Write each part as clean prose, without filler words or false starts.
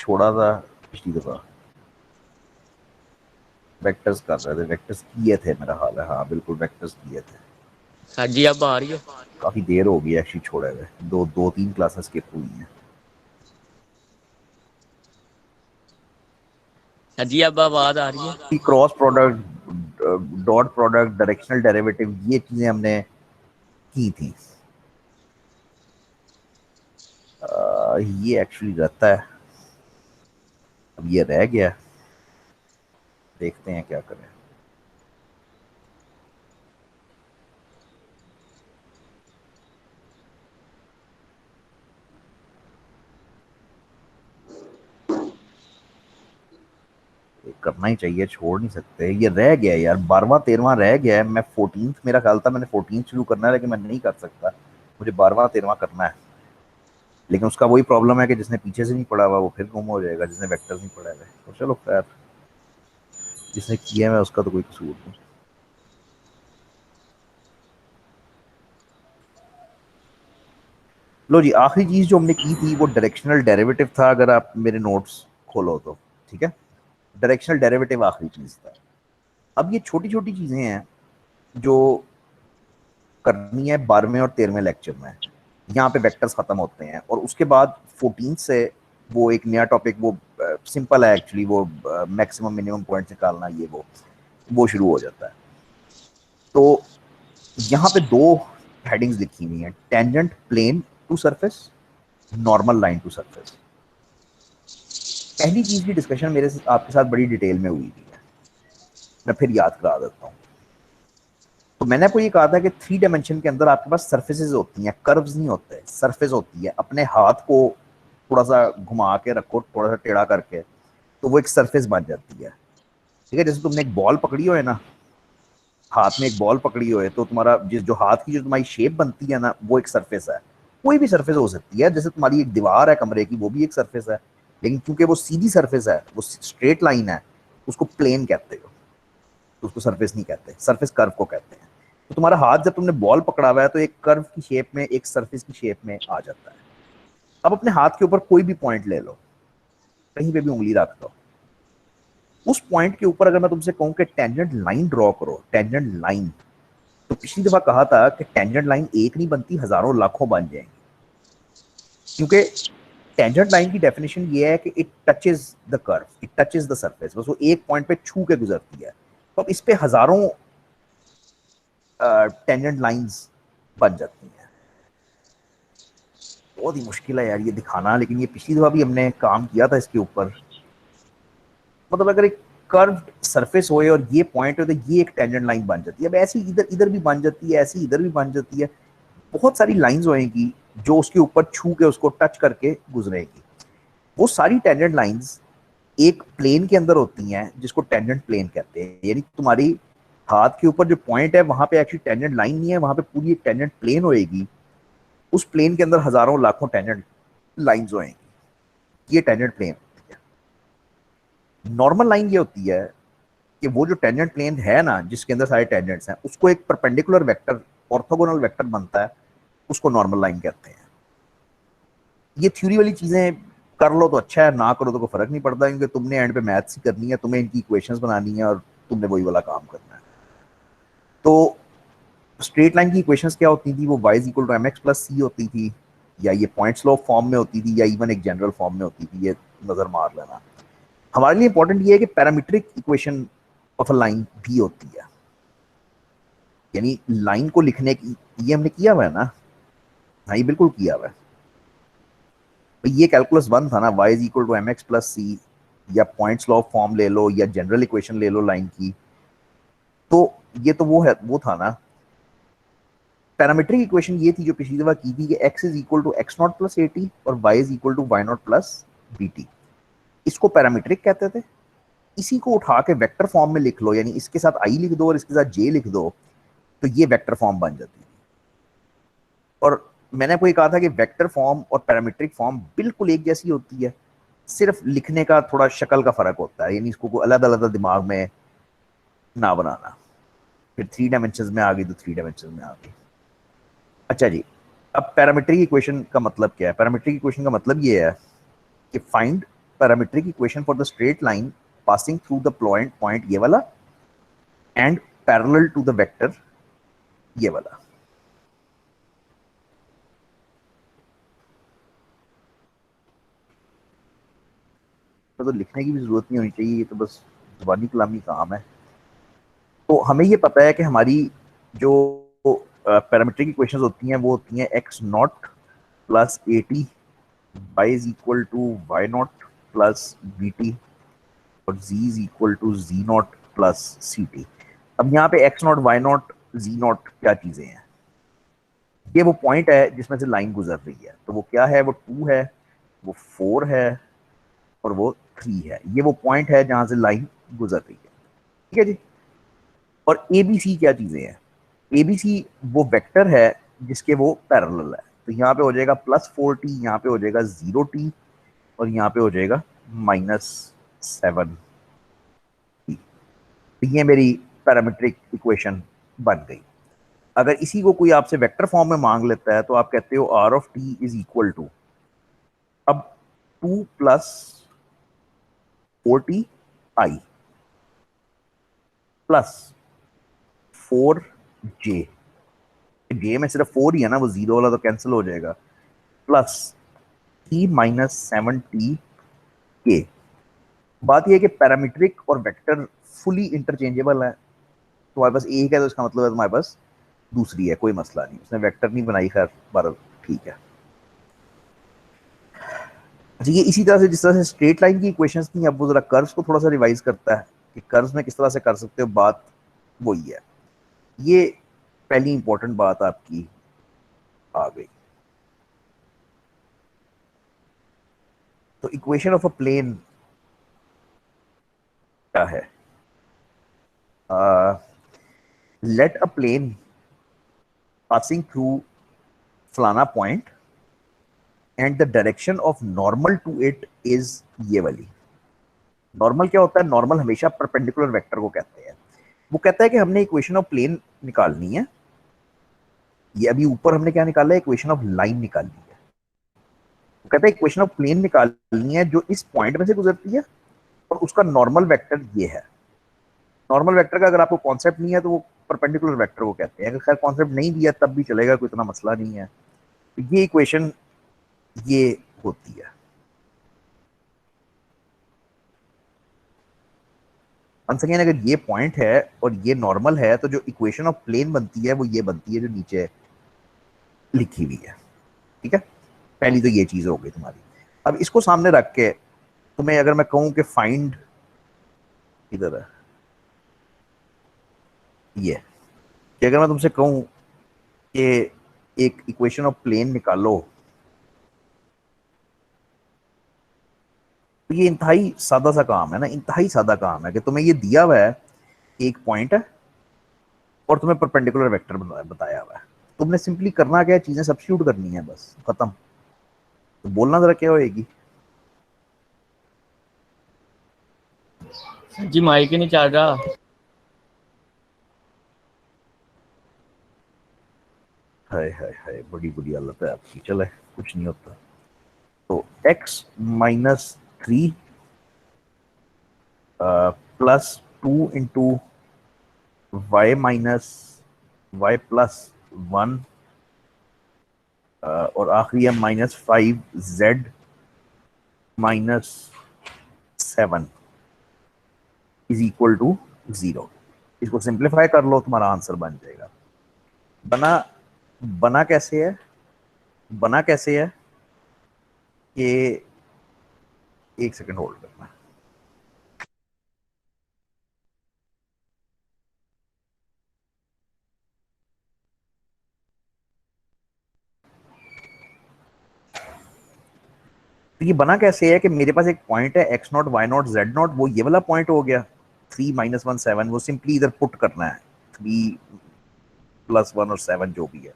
छोड़ा था पिछली दफा, वेक्टर्स कर रहे थे, वेक्टर्स किए थे मेरा हाल है, हाँ बिल्कुल वेक्टर्स किए थे। हाँ जी, अब आ रही है। काफी देर हो गई एक्चुअली छोड़े हुए, दो तीन क्लासेस स्किप हुई हैं। हाँ जी, अब आवाज आ रही है। Cross product, dot product, directional derivative, ये चीजें हमने की थी। ये एक्चुअली रहता है, अब ये रह गया, देखते हैं क्या करें। ये करना ही चाहिए, छोड़ नहीं सकते, ये रह गया यार, 12वां 13वां रह गया है। मैं 14th, मेरा ख्याल था मैंने 14th शुरू करना है, लेकिन मैं नहीं कर सकता, मुझे 12वां 13वां करना है। लेकिन उसका वही प्रॉब्लम है कि जिसने पीछे से नहीं पढ़ा हुआ वो फिर गुम हो जाएगा, जिसने वेक्टर्स नहीं पढ़ा है। तो चलो खैर, जिसने किया है उसका तो कोई कसूर नहीं। लो जी, आखिरी चीज जो हमने की थी वो डायरेक्शनल डेरिवेटिव था, अगर आप मेरे नोट्स खोलो तो। ठीक है, डायरेक्शनल डेरिवेटिव आखिरी चीज था। अब ये छोटी छोटी चीजें हैं जो करनी है 12वें और 13वें लेक्चर में। यहाँ पे वेक्टर्स खत्म होते हैं और उसके बाद 14 से वो एक नया टॉपिक, वो सिंपल है एक्चुअली, वो मैक्सिमम मिनिमम पॉइंट निकालना, ये वो शुरू हो जाता है। तो यहाँ पे दो हेडिंग्स लिखी हुई हैं, tangent plane to surface, normal line to surface. पहली चीज की डिस्कशन मेरे से आपके साथ बड़ी डिटेल में हुई थी, मैं फिर याद करा देता हूँ। तो मैंने आपको ये कहा था कि 3 डायमेंशन के अंदर आपके पास सरफेसेस होती हैं, कर्व्स नहीं होते, सरफेस होती है। अपने हाथ को थोड़ा सा घुमा के रखो, थोड़ा सा टेढ़ा करके, तो वो एक सरफेस बन जाती है। ठीक है, जैसे तुमने एक बॉल पकड़ी हो है ना, हाथ में एक बॉल पकड़ी हो है, तो तुम्हारा जो हाथ की जो तुम्हारी शेप बनती है ना, वो एक सरफेस है। कोई भी सरफेस हो सकती है, जैसे तुम्हारी एक दीवार है कमरे की, वो भी एक सरफेस है। लेकिन क्योंकि वो सीधी सरफेस है, वो स्ट्रेट लाइन है, उसको प्लेन कहते हो, तो उसको सरफेस नहीं कहते, सरफेस कर्व को कहते हैं। तो तुम्हारा हाथ जब तुमने बॉल पकड़ा हुआ है तो एक कर्व की शेप में, एक सरफेस की शेप में आ जाता है। अब अपने हाथ के ऊपर कोई भी पॉइंट ले लो, कहीं पे भी उंगली रख दो, उस पॉइंट के ऊपर अगर मैं तुमसे कहूं कि टेंजेंट लाइन ड्रॉ करो, टेंजेंट लाइन, तो पिछली दफा कहा था कि टेंजेंट लाइन एक नहीं बनती, हजारों लाखों बन जाएंगी। क्योंकि टेंजेंट लाइन की डेफिनेशन ये है कि it touches the curve, it touches the surface, बस वो एक पॉइंट पे छू के गुजरती है। तो अब इस पे हजारों टेंजेंट लाइंस बन जाती हैं। बहुत ही मुश्किल है यार ये दिखाना, लेकिन ये पिछली दफा भी हमने काम किया था इसके ऊपर। मतलब अगर एक कर्व सरफेस होए और ये पॉइंट हो, तो ये एक टेंजेंट लाइन बन जाती है। अब ऐसी इधर इधर भी बन जाती है, ऐसी इधर भी बन जाती है, बहुत सारी लाइंस होएंगी जो उसके ऊपर छू के, उसको टच करके गुजरेगी। वो सारी टेंजेंट लाइंस एक प्लेन के अंदर होती हैं, जिसको टेंजेंट प्लेन कहते हैं। यानी तुम्हारी हाथ के ऊपर जो पॉइंट है वहां पे एक्चुअली टेंजेंट लाइन नहीं है, वहां पे पूरी एक टेंजेंट प्लेन होएगी। उस प्लेन के अंदर हजारों लाखों टेंजेंट लाइंस होएंगी, ये टेंजेंट प्लेन होती है। नॉर्मल लाइन ये होती है कि वो जो टेंजेंट प्लेन है ना, जिसके अंदर सारे टेंजेंट्स हैं, उसको एक परपेंडिकुलर वेक्टर, ऑर्थोगोनल वेक्टर बनता है, उसको नॉर्मल लाइन कहते हैं। ये थ्योरी वाली चीजें कर लो तो अच्छा है, ना करो तो कोई फर्क नहीं पड़ता, क्योंकि तुमने एंड पे मैथ्स ही करनी है, तुम्हें इनकी इक्वेशंस बनानी है और तुमने वही वाला काम करना है। तो स्ट्रेट लाइन की इक्वेशंस क्या होती थी, वो y is equal to M X plus C होती थी, या ये पॉइंट स्लोप फॉर्म में होती थी, या इवन एक जनरल फॉर्म में होती थी, ये नजर मार लेना। हमारे लिए इंपॉर्टेंट ये है कि parametric equation of a line भी होती है, यानी लाइन को लिखने की, ये हमने किया हुआ है ना, हाँ ये बिल्कुल किया हुआ है। ये कैलकुलस 1 था ना, y is equal to M X plus C, या पॉइंट लॉ फॉर्म ले लो, या जनरल इक्वेशन ले लो लाइन की। तो ये तो वो है, वो था ना। पैरामीट्रिक इक्वेशन ये थी जो पिछली दफा की थी कि x is equal to X naught plus A T और y is equal to Y naught plus B T. इसको पैरामीट्रिक कहते थे। इसी को उठा के वेक्टर फॉर्म में लिख लो, यानी इसके साथ i लिख दो और इसके साथ j लिख दो, तो ये वेक्टर फॉर्म बन जाती है। और मैंने आपको ये कहा था कि वेक्टर फॉर्म और पैरामीट्रिक फॉर्म बिल्कुल एक जैसी होती है, सिर्फ लिखने का थोड़ा शक्ल का फर्क होता है, यानी इसको अलग अलग दिमाग में ना बनाना। फिर 3 डायमेंशन में आ गई तो 3 डायमेंशन में आ गई। अच्छा जी, अब पैरामीट्रिक इक्वेशन का मतलब क्या है? पैरामीट्रिक इक्वेशन का मतलब ये है कि find parametric equation for the straight line passing through the point ये वाला and parallel to the vector ये वाला। तो लिखने की भी जरूरत नहीं होनी चाहिए, ये तो बस जुबानी कलामी काम है। तो हमें ये पता है कि हमारी जो पैरामीट्रिक इक्वेशंस होती हैं वो होती हैं X naught plus A T Y is equal to Y naught plus B T और z is equal to Z naught plus C T. अब यहाँ पे X naught Y naught Z naught क्या चीजें हैं? ये वो पॉइंट है जिसमें से लाइन गुजर रही है। तो वो क्या है? वो 2 है, वो 4 है और वो 3 है। ये वो पॉइंट है जहां से लाइन गुजर रही है, ठीक है जी। और ए बी सी क्या चीजें हैं? ए बी सी वो वेक्टर है जिसके वो पैरेलल है। तो यहाँ पे हो जाएगा +4t, यहाँ पे हो जाएगा 0t और यहाँ पे हो जाएगा -7t। तो ये मेरी पैरामीट्रिक इक्वेशन बन गई। अगर इसी को कोई आपसे वेक्टर फॉर्म में मांग लेता है तो आप कहते हो r of t is equal to, अब 2 + 4ti प्लस 4j, j में सिर्फ 4 ही है ना, वो 0 वाला तो कैंसिल हो जाएगा, प्लस t - 7t k। बात यह है कि पैरामीट्रिक और वेक्टर फुली इंटरचेंजेबल है। तुम्हारे पास एक है तो इसका मतलब है तुम्हारे पास दूसरी है, कोई मसला नहीं। उसने वेक्टर नहीं बनाई, खैर बार ठीक है। अच्छा, ये इसी तरह से जिस तरह से स्ट्रेट लाइन की इक्वेशंस थी, अब वो जरा कर्व्स को थोड़ा सा रिवाइज करता है कि कर्व्स में किस तरह से कर सकते हो। बात वही है, ये पहली इंपॉर्टेंट बात आपकी आ गई। तो इक्वेशन ऑफ अ प्लेन क्या है? Let a plane passing through फलाना point and the direction of normal to it is ये वाली। नॉर्मल क्या होता है? नॉर्मल हमेशा परपेंडिकुलर वेक्टर को कहते हैं। वो कहता है कि हमने इक्वेशन ऑफ प्लेन निकालनी है। ये अभी ऊपर हमने क्या निकाला है? इक्वेशन ऑफ लाइन निकालनी है। वो कहता है इक्वेशन ऑफ प्लेन निकालनी है जो इस पॉइंट में से गुजरती है और उसका नॉर्मल वेक्टर ये है। नॉर्मल वेक्टर का अगर आपको कॉन्सेप्ट नहीं है तो वो परपेंडिकुलर वेक्टर को कहते हैं। अगर खैर कॉन्सेप्ट नहीं दिया तब भी चलेगा, कोई इतना मसला नहीं है। तो ये इक्वेशन ये होती है। वंस अगेन, अगर ये पॉइंट है और ये नॉर्मल है तो जो इक्वेशन ऑफ प्लेन बनती है वो ये बनती है जो नीचे लिखी हुई है, ठीक है। पहली तो ये चीज हो गई तुम्हारी। अब इसको सामने रख के तुम्हें अगर मैं कहूं कि फाइंड, इधर है ये, कि अगर मैं तुमसे कहूं कि एक इक्वेशन ऑफ प्लेन निकालो, तो ये इंतहाई सादा सा काम है ना, इंतहाई सादा काम है कि तुम्हें ये दिया हुआ है, एक पॉइंट है और तुम्हें परपेंडिकुलर वेक्टर बताया हुआ है। तुमने सिंपली करना क्या है? चीजें सब्स्टिट्यूट करनी है, बस खत्म। तो बोलना जरा क्या होएगी? जी माइक ही नहीं चल रहा। हाय हाय हाय, बड़ी बुरी हालत है आपकी। चले, कुछ नहीं होता। तो x - 3 +2 इंटू y प्लस 1 और आखिरी है -5z -7 इज इक्वल टू 0। इसको सिंप्लीफाई कर लो, तुम्हारा आंसर बन जाएगा। बना बना कैसे है? बना कैसे है कि, एक सेकंड होल्ड करना। तो ये बना कैसे है कि मेरे पास एक पॉइंट है x0 y0 z0, वो ये वाला पॉइंट हो गया 3 - 1 7। वो सिंपली इधर पुट करना है, 3 + 1 और 7 जो भी है।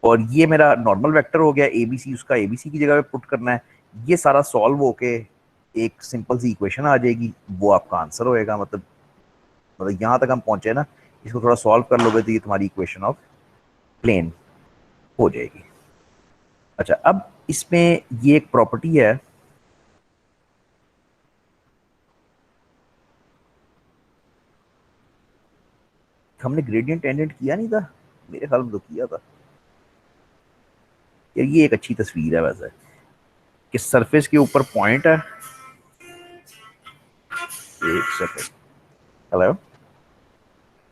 और ये मेरा नॉर्मल वेक्टर हो गया ABC, उसका ABC की जगह पे पुट करना है। ये सारा सॉल्व होके एक सिंपल सी इक्वेशन आ जाएगी, वो आपका आंसर होएगा। मतलब यहाँ तक हम पहुंचे ना, इसको थोड़ा सॉल्व कर लोगे तो ये तुम्हारी इक्वेशन ऑफ प्लेन हो जाएगी। अच्छा, अब इसमें ये एक प्रॉपर्टी है हमने ग्रेडियंट टेंजेंट किया नहीं था, मेरे ख्याल में तो किया था यार। ये एक अच्छी तस्वीर है वैसे, कि सरफेस के ऊपर पॉइंट है। एक सेकंड, हेलो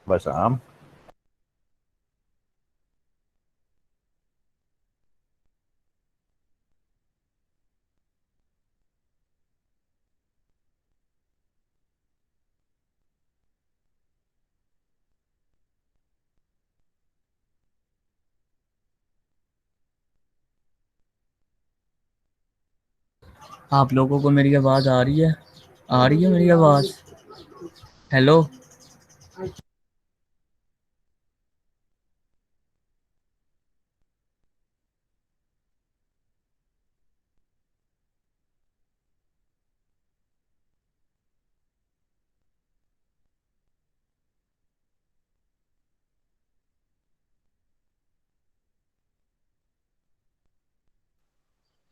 बस आम। आप लोगों को मेरी आवाज आ रही है? आ रही है मेरी आवाज? हेलो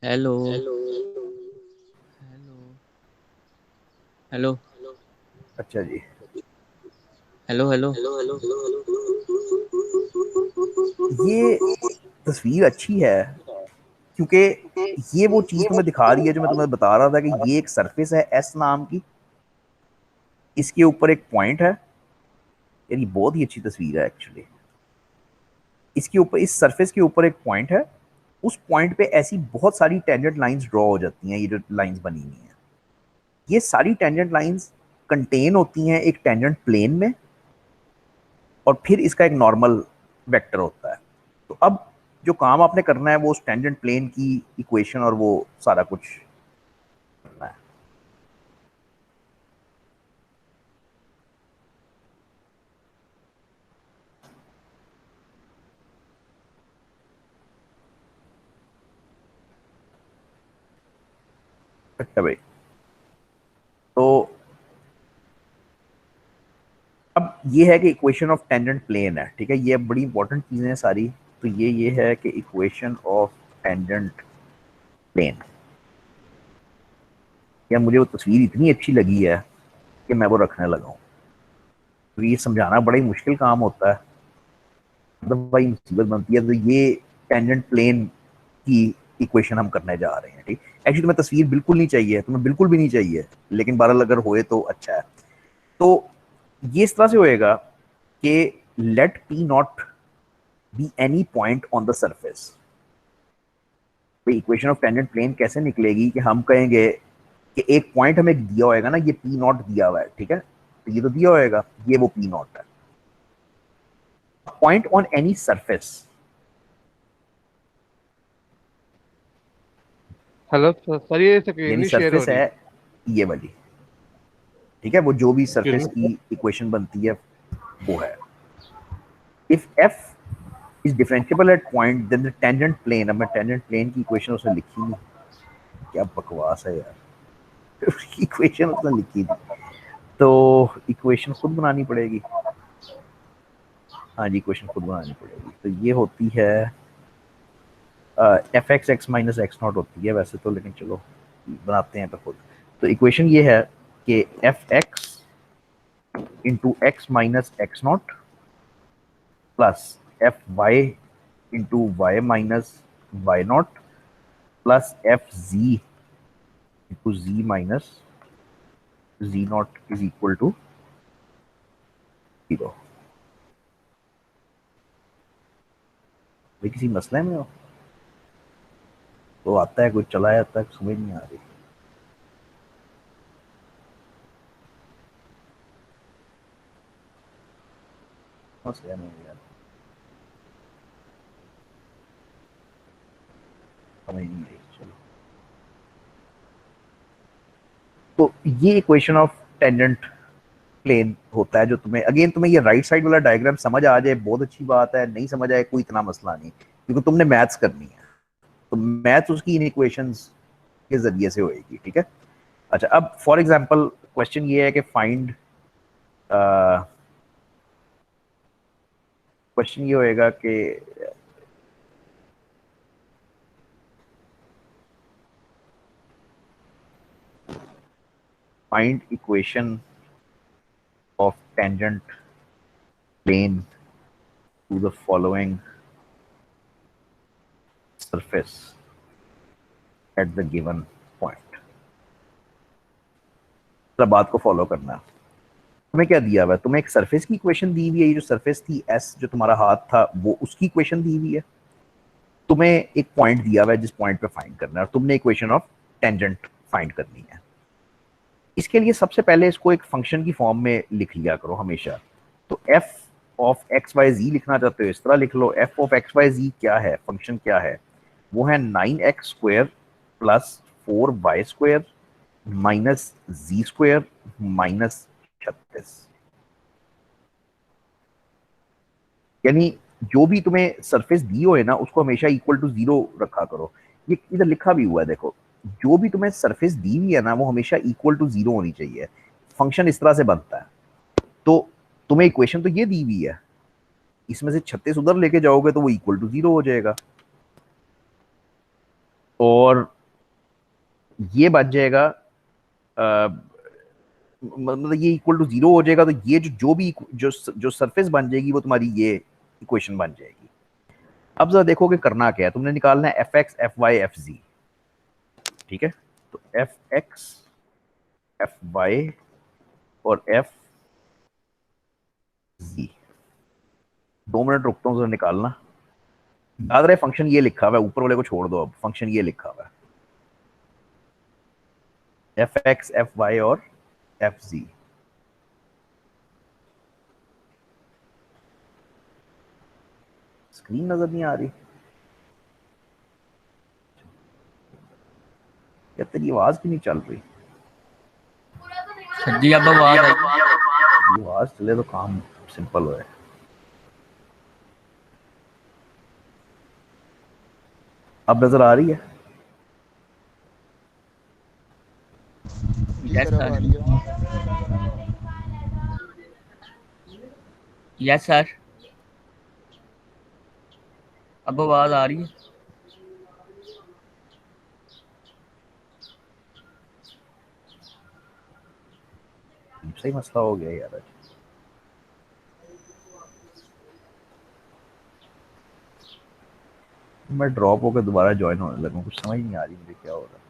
हेलो हेलो हेलो अच्छा जी, हेलो हेलो ये तस्वीर अच्छी है क्योंकि ये वो चीज तुम्हें दिखा रही है जो मैं तुम्हें बता रहा था, कि ये एक सरफेस है एस नाम की, इसके ऊपर एक पॉइंट है। यार ये बहुत ही अच्छी तस्वीर है एक्चुअली। इसके ऊपर, इस सरफेस के ऊपर एक पॉइंट है, उस पॉइंट पे ऐसी बहुत सारी टेंजेंट लाइंस ड्रॉ हो जाती हैं। ये जो लाइंस बनी हुई हैं, ये सारी टेंजेंट लाइंस कंटेन होती हैं एक टेंजेंट प्लेन में, और फिर इसका एक नॉर्मल वेक्टर होता है। तो अब जो काम आपने करना है वो उस टेंजेंट प्लेन की इक्वेशन और वो सारा कुछ करना है। अच्छा भाई, तो अब ये है कि इक्वेशन ऑफ टेंजेंट प्लेन है, ठीक है। ये बड़ी इंपॉर्टेंट चीजें हैं सारी। तो ये है कि इक्वेशन ऑफ टेंजेंट प्लेन। या मुझे वो तस्वीर इतनी अच्छी लगी है कि मैं वो रखने लगा हूँ। तो ये समझाना बड़ा ही मुश्किल काम होता है, मतलब भाई मुसीबत बनती है। तो ये टेंजेंट प्लेन की इक्वेशन हम करने जा रहे हैं, ठीक। एक्चुअली तुम्हें तस्वीर बिल्कुल नहीं चाहिए, तुम्हें बिल्कुल भी नहीं चाहिए, लेकिन बहरहाल अगर होए तो अच्छा है। तो ये इस तरह से होएगा कि let P naught be any point on the surface. तो इक्वेशन ऑफ टेंजेंट प्लेन कैसे निकलेगी कि हम कहेंगे कि एक पॉइंट हमें दिया होएगा ना, ये पी नॉट दिया हुआ है, ठीक है। तो ये तो दिया होएगा, ये वो पी नॉट है। Point on any surface, hello sir, ये स्क्रीन यानी नहीं शेयर हो सरफेस रही। है ये वाली, ठीक है। वो जो भी सरफेस स्क्रीन की इक्वेशन बनती है वो है। If F is differentiable at point then the tangent plane. अब मैं टेंजेंट प्लेन की इक्वेशन उसने लिखी नहीं, क्या बकवास है यार। इक्वेशन उसने लिखी नहीं, तो इक्वेशन खुद बनानी पड़ेगी। हाँ जी, इक्वेशन खुद बनानी पड़ेगी। तो ये होती है F x x minus X not होती है वैसे तो, लेकिन चलो बनाते हैं तो खुद। तो इक्वेशन ये है कि F X into X minus X naught plus F Y into Y minus Y naught plus F Z into Z minus Z naught is equal to 0। किसी मसले में हो तो आता है, कुछ चला जाता है, समझ नहीं आ रही। मसला नहीं है यार, समझ नहीं आई। चलो, तो ये इक्वेशन ऑफ टेंजेंट प्लेन होता है जो तुम्हें, अगेन तुम्हें ये राइट साइड वाला डायग्राम समझ आ जाए बहुत अच्छी बात है, नहीं समझ आए कोई इतना मसला नहीं, क्योंकि तुमने मैथ्स करनी है। तो मैथ्स उसकी इन इक्वेशंस के जरिए से होएगी, ठीक है। अच्छा, अब फॉर एग्जांपल क्वेश्चन ये है कि फाइंड, क्वेश्चन ये होएगा कि find equation of tangent plane to the following surface at the given point. बात को फॉलो करना है। तुम्हें क्या दिया हुआ है? तुम्हें एक सरफेस की इक्वेशन दी हुई है, ये जो सरफेस थी एस, जो तुम्हारा हाथ था, वो उसकी इक्वेशन दी हुई है। तुम्हें एक पॉइंट दिया हुआ है जिस पॉइंट पे फाइंड करना है, और तुमने इक्वेशन ऑफ टेंजेंट फाइंड करनी है। इसके लिए सबसे पहले इसको एक फंक्शन की फॉर्म में लिख लिया करो हमेशा। तो एफ ऑफ एक्स वाई जी लिखना चाहते हो, इस तरह लिख लो। एफ ऑफ एक्स वाई जी क्या है, फंक्शन क्या है? वो है 9x² plus 4y² minus z² minus 36। यानी जो भी तुम्हें सरफेस दी हो है ना, उसको हमेशा इक्वल टू 0 रखा करो। ये इधर लिखा भी हुआ है, देखो। जो भी तुम्हें सरफेस दी हुई है ना, वो हमेशा इक्वल टू 0 होनी चाहिए। फंक्शन इस तरह से बनता है। तो तुम्हें इक्वेशन तो ये दी हुई है, इसमें से 36 उधर लेके जाओगे तो वो इक्वल टू 0 हो जाएगा, और ये बच जाएगा, मतलब ये इक्वल टू 0 हो जाएगा। तो ये जो भी जो सरफेस बन जाएगी वो तुम्हारी ये इक्वेशन बन जाएगी। अब जरा देखो कि करना क्या है। तुमने निकालना है F X, F Y, F Z. ठीक है, तो एफ एक्स, एफ वाई और एफ जी। 2 मिनट रुकता हूँ, जरा निकालना। याद रहे फंक्शन ये लिखा हुआ है, ऊपर वाले को छोड़ दो। अब फंक्शन ये लिखा हुआ है, एफ एक्स, एफ वाई और एफ जी। स्क्रीन नजर नहीं आ रही या तेरी आवाज क्यों नहीं चल रही? सर जी अब आवाज आई। आवाज चले तो काम सिंपल हो। अब नजर आ रही है? यस सर, यस सर, अब आवाज आ रही है। सही मसला हो गया यार। मैं ड्रॉप होकर दोबारा ज्वाइन होने लगा, कुछ समझ नहीं आ रही मुझे क्या हो रहा है।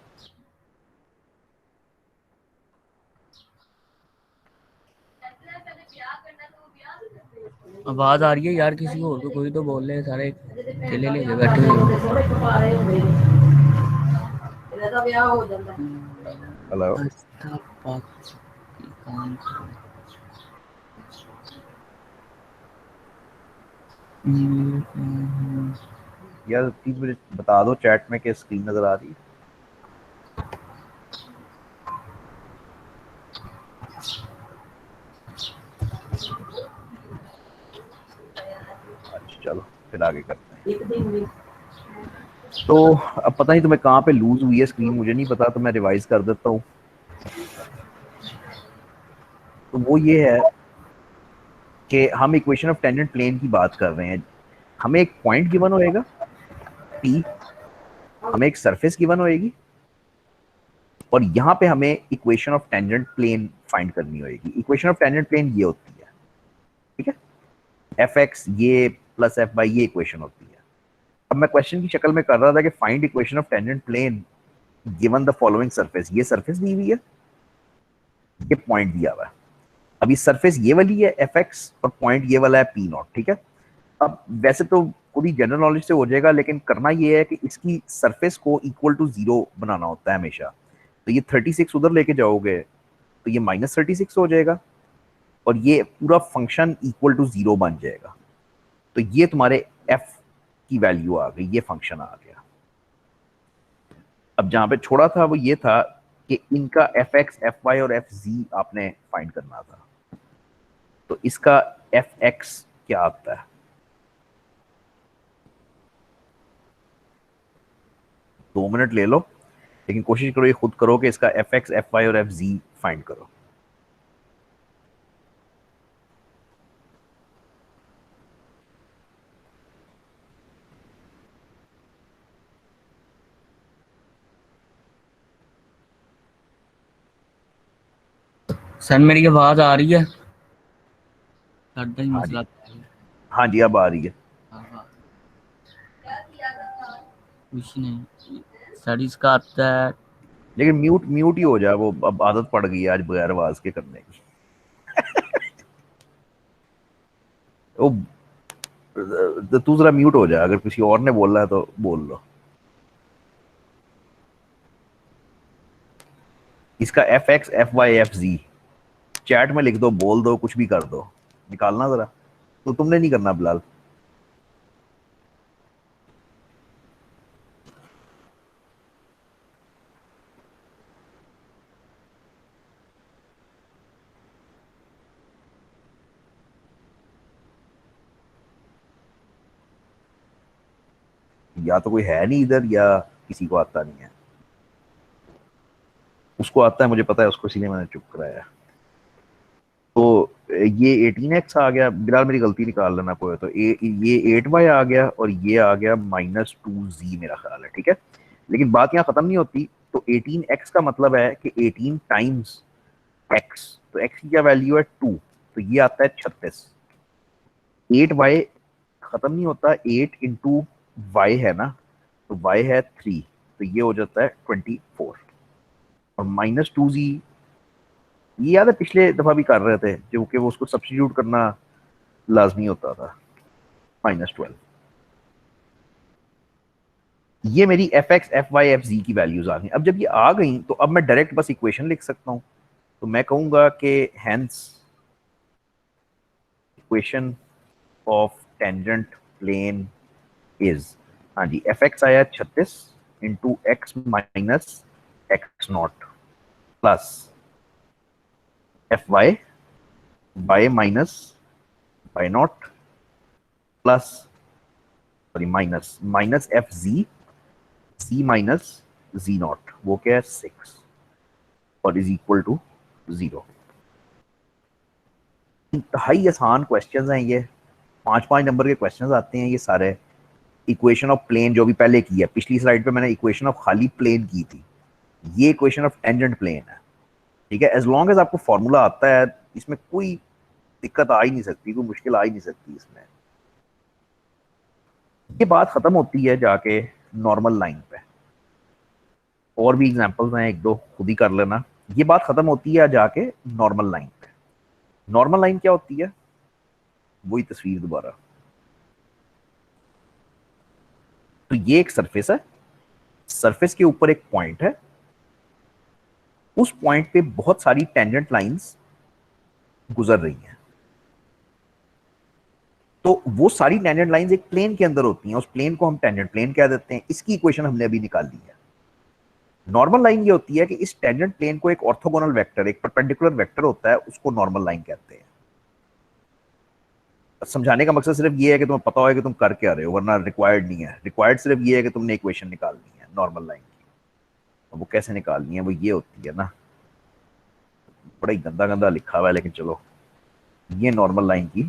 आवाज आ रही है यार, किसी और को कोई तो बोल रहे हैं, सारे अकेले लेके बैठे हुए। हेलो, यार प्लीज मुझे बता दो चैट में कि स्क्रीन नजर आ रही है। अच्छा चलो फिर आगे करते हैं। तो अब पता नहीं तुम्हें कहाँ पे लूज हुई है स्क्रीन, मुझे नहीं पता, तो मैं रिवाइज कर देता हूँ। तो वो ये है कि हम इक्वेशन ऑफ टेंजेंट प्लेन की बात कर रहे हैं। हमें एक पॉइंट गिवन होएगा P, हमें एक सरफेस गिवन होएगी, और यहाँ पे हमें equation of tangent plane find करनी होएगी। इक्वेशन ऑफ टेंजेंट प्लेन ये होती है, ठीक है, एफ एक्स ये प्लस एफ वाई, ये इक्वेशन होती है। अब मैं क्वेश्चन की शक्ल में कर रहा था कि find equation of tangent plane given the following surface. ये सरफेस दी हुई है, ये पॉइंट दिया हुआ है। अब ये सरफेस ये वाली है एफ एक्स, और पॉइंट ये वाला है पी नॉट, ठीक है। अब वैसे तो पूरी जनरल नॉलेज से हो जाएगा, लेकिन करना ये है कि इसकी सरफेस को इक्वल टू 0 बनाना होता है हमेशा। तो ये 36 उधर लेके जाओगे तो ये -36 हो जाएगा, और ये पूरा फंक्शन इक्वल टू 0 बन जाएगा। तो ये तुम्हारे एफ की वैल्यू आ गई, ये फंक्शन आ गया। अब जहां पे छोड़ा था वो ये था कि इनका एफ एक्स, एफ वाई और एफ जी आपने फाइंड करना था। तो इसका एफ एक्स क्या आता है? 2 मिनट ले लो, लेकिन कोशिश करो ये खुद करो कि इसका एफ एक्स, एफ वाई और एफ जी फाइंड करो। सर मेरी आवाज आ रही है? साਡਾ ही हाँ मसला जी, हाँ जी, अब आ रही है। हाँ, कुछ नहीं स्टडीज का आता है। लेकिन म्यूट म्यूट ही हो जाए, वो अब आदत पड़ गई है आज बगैर आवाज के करने की। वो तू जरा म्यूट हो जाए, अगर किसी और ने बोलना है तो बोल लो। इसका FX FY FZ चैट में लिख दो, बोल दो, कुछ भी कर दो, निकालना जरा। तो तुमने नहीं करना बिलाल। या तो कोई है नहीं इधर, या किसी को आता नहीं है। उसको आता है, मुझे पता है उसको, इसीलिए मैंने चुप कराया। तो ये 18x आ गया बिलाल, मेरी गलती निकाल लेना कोई तो। ये 8y आ गया और ये आ गया -2z मेरा ख्याल है, ठीक है। लेकिन बात यहाँ खत्म नहीं होती। तो 18x का मतलब है कि 18 टाइम्स x, तो x की क्या वैल्यू है 2, तो ये आता है 36। 8y खत्म नहीं होता, 8 इंटू वाई है ना, तो y है 3, तो ये हो जाता है 24। और -2z, ये याद है पिछले दफा भी कर रहे थे, क्योंकि वो उसको सब्स्टिट्यूट करना लाजमी होता था। -12। ये मेरी FX FY FZ की वैल्यूज आ गई। अब जब ये आ गई तो अब मैं डायरेक्ट बस इक्वेशन लिख सकता हूँ। तो मैं कहूंगा कि hence equation of tangent plane is, हाँ जी, FX आया 36 into X minus X naught plus FY by minus by naught plus, sorry, minus minus FZ C माइनस Z नॉट, वो क्या है 6, और इज इक्वल टू 0। इंतहाई आसान क्वेश्चंस हैं ये, 5-5 नंबर के क्वेश्चंस आते हैं ये सारे। इक्वेशन ऑफ प्लेन जो भी पहले की है, पिछली स्लाइड पे मैंने इक्वेशन ऑफ खाली प्लेन की थी, ये इक्वेशन ऑफ टेंजेंट प्लेन है, ठीक है। एज लॉन्ग एज आपको फॉर्मूला आता है, इसमें कोई दिक्कत आ ही नहीं सकती, कोई मुश्किल आ ही नहीं सकती इसमें। ये बात खत्म होती है जाके नॉर्मल लाइन पे। और भी एग्जांपल्स हैं एक दो, खुद ही कर लेना। ये बात खत्म होती है जाके नॉर्मल लाइन पे। नॉर्मल लाइन क्या होती है, वही तस्वीर दोबारा। तो ये एक सरफेस है, सरफेस के ऊपर एक पॉइंट है, उस पॉइंट पे बहुत सारी टेंजेंट लाइंस गुजर रही हैं। तो वो सारी टेंजेंट लाइंस एक प्लेन के अंदर होती हैं, उस प्लेन को हम टेंजेंट प्लेन कह देते हैं। इसकी इक्वेशन हमने अभी निकाल ली है। नॉर्मल लाइन ये होती है कि इस टेंजेंट प्लेन को एक ऑर्थोगोनल वेक्टर, एक परपेंडिकुलर वेक्टर होता है, उसको नॉर्मल लाइन कहते हैं। समझाने का मकसद सिर्फ ये है कि तुम्हें पता हो कि तुम कर क्या रहे हो, वरना रिक्वायर्ड नहीं है। रिक्वायर्ड सिर्फ ये है कि तुमने इक्वेशन निकालनी है नॉर्मल लाइन की। और वो कैसे निकालनी है, वो ये होती है ना, बड़ा ही गंदा गंदा लिखा हुआ है, लेकिन चलो, ये नॉर्मल लाइन की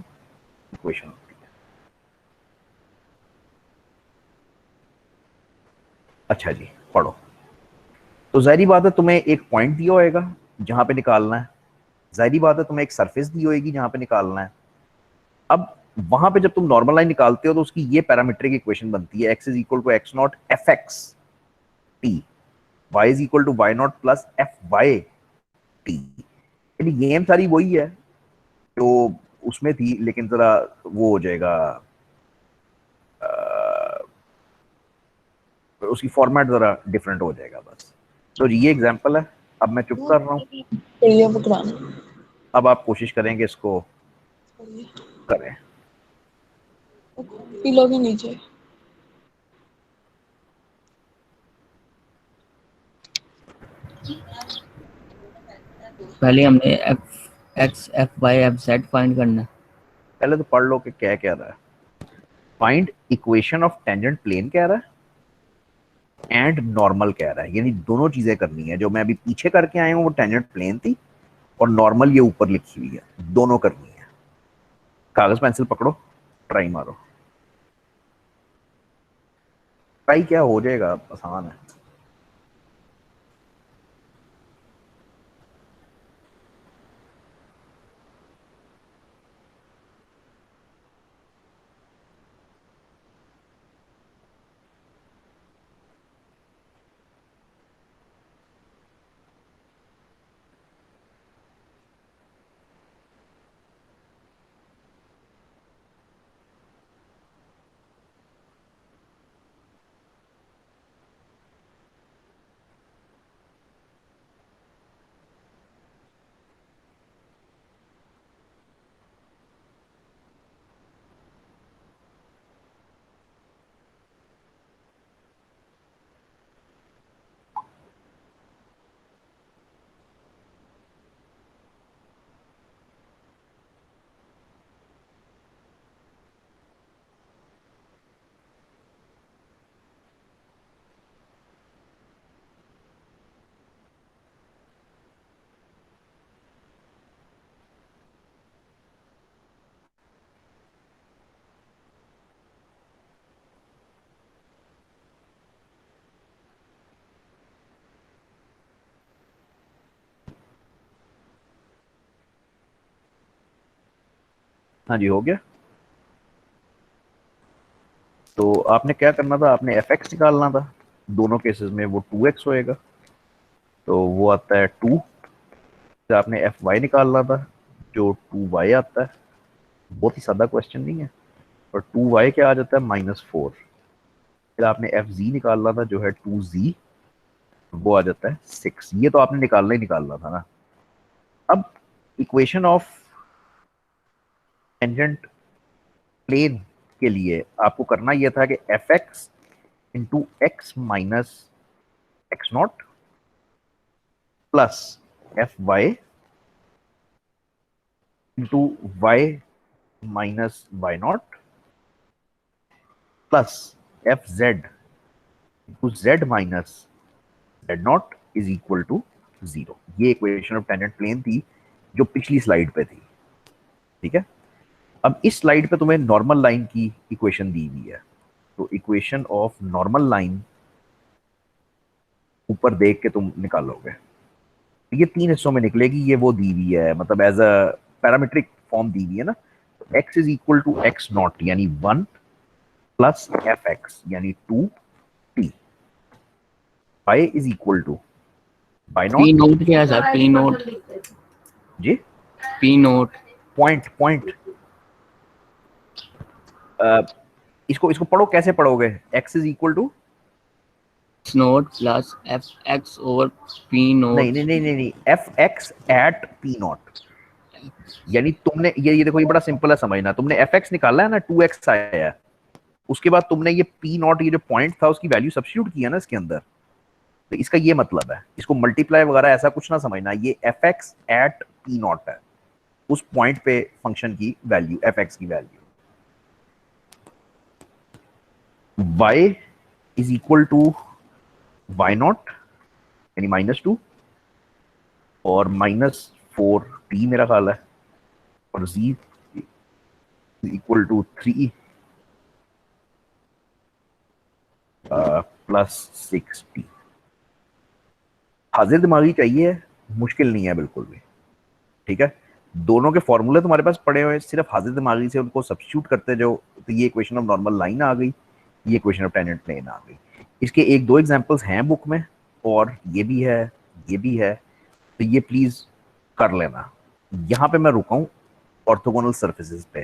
इक्वेशन होती है। अच्छा जी, पढ़ो। तो जाहिर बात है तुम्हें एक पॉइंट दिया होएगा जहां पे निकालना है, जाहिर बात है तुम्हें एक सरफेस दी होएगी जहां पे निकालना है। अब वहां पे जब तुम नॉर्मल लाइन निकालते हो तो उसकी ये पैरामीट्रिक इक्वेशन बनती है, x is equal to X naught F X T, y is equal to Y naught plus F Y T. Game सारी वही है जो उसमें थी, लेकिन जरा वो हो जाएगा, उसकी फॉर्मेट जरा डिफरेंट हो जाएगा बस। तो ये एग्जांपल है। अब मैं चुप कर रहा हूँ, पढ़िए वो कुरान अब आप कोशिश करेंगे इसको पढ़िए। करें। पी लोगे नीचे। पहले हमने FX FY FZ फाइंड करना है। पहले तो पढ़ लो कि क्या कह रहा है। Find equation of tangent plane कह रहा है एंड नॉर्मल कह रहा है, यानी दोनों चीजें करनी है। जो मैं अभी पीछे करके आया हूँ वो टेंजेंट प्लेन थी, और नॉर्मल ये ऊपर लिखी हुई है, दोनों करनी है। कागज पेंसिल पकड़ो, ट्राई मारो। ट्राई क्या हो जाएगा, आसान है। हाँ जी, हो गया। तो आपने क्या करना था, आपने एफ एक्स निकालना था। दोनों केसेस में वो 2x होएगा, तो वो आता है 2। फिर आपने एफ वाई निकालना था, जो 2y आता है। बहुत ही सादा क्वेश्चन नहीं है। और 2y क्या आ जाता है, -4। फिर आपने एफ जी निकालना था, जो है 2z, वो आ जाता है 6। ये तो आपने निकालना ही निकालना था ना। अब इक्वेशन ऑफ टेंजेंट प्लेन के लिए आपको करना यह था कि F X into X minus X naught plus F Y into Y minus Y naught plus F Z into Z minus Z naught is equal to 0। ये इक्वेशन ऑफ टेंजेंट प्लेन थी जो पिछली स्लाइड पे थी। ठीक है, अब इस स्लाइड पे तुम्हें नॉर्मल लाइन की इक्वेशन दी हुई है। तो इक्वेशन ऑफ नॉर्मल लाइन ऊपर देख के तुम निकालोगे। ये 3 हिस्सों में निकलेगी। ये वो दी हुई है, मतलब एज अ पैरामीट्रिक फॉर्म दी हुई है ना। तो x is equal to X naught यानी 1 प्लस एफ एक्स यानी 2t। y is equal to y P naught. Note क्या है सर? पी नोट, जी, पी नोट। पॉइंट इसको इसको पढ़ो, कैसे पढ़ोगे? x is equal to, note plus F X over P नहीं नोट। नहीं नहीं नहीं नहीं, F X at P naught. यानी तुमने ये देखो, ये बड़ा सिंपल है समझना। तुमने एफ एक्स निकाला है ना, 2x आया है। उसके बाद तुमने ये पी नॉट, ये जो पॉइंट था, उसकी वैल्यू सब्स्टिट्यूट किया ना इसके अंदर। तो इसका ये मतलब है, इसको मल्टीप्लाई वगैरह ऐसा कुछ ना समझना। ये F X at P naught है, उस पॉइंट पे फंक्शन की वैल्यू, एफ एक्स की value. y is equal to Y naught यानी -2 और -4t मेरा ख्याल है, और z equal to 3 plus 6t। हाजिर दिमागी चाहिए, मुश्किल नहीं है बिल्कुल भी। ठीक है, दोनों के फॉर्मूले तुम्हारे पास पड़े हुए हैं, सिर्फ हाजिर दिमागी से उनको सब्स्टिट्यूट करते जाओ। तो ये इक्वेशन ऑफ नॉर्मल लाइन आ गई, ये इक्वेशन ऑफ टेंजेंट प्लेन आ गई। इसके 1-2 एग्जांपल्स हैं बुक में, और ये भी है, ये भी है। तो ये प्लीज कर लेना। यहाँ पे मैं रुका हूँ ऑर्थोगोनल सर्फेसिस पे।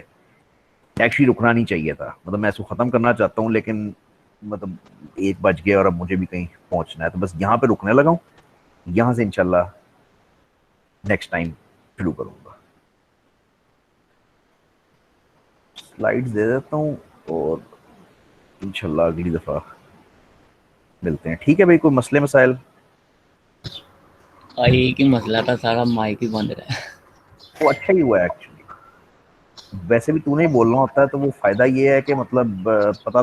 एक्चुअली रुकना नहीं चाहिए था, मतलब मैं इसको खत्म करना चाहता हूँ, लेकिन मतलब 1 बज गया और अब मुझे भी कहीं पहुंचना है, तो बस यहाँ पे रुकने लगा हूँ। यहाँ से इंशाल्लाह नेक्स्ट टाइम शुरू करूंगा। स्लाइड्स दे देता हूँ और इंशाल्लाह अगली दफा मिलते हैं। ठीक है भाई, कोई मसले मसाइल? एक ही मसला था, सारा माइक ही बंद रहा है। वो अच्छा ही हुआ एक्चुअली। वैसे भी तू नहीं बोलना होता है, तो वो फायदा ये है कि मतलब पता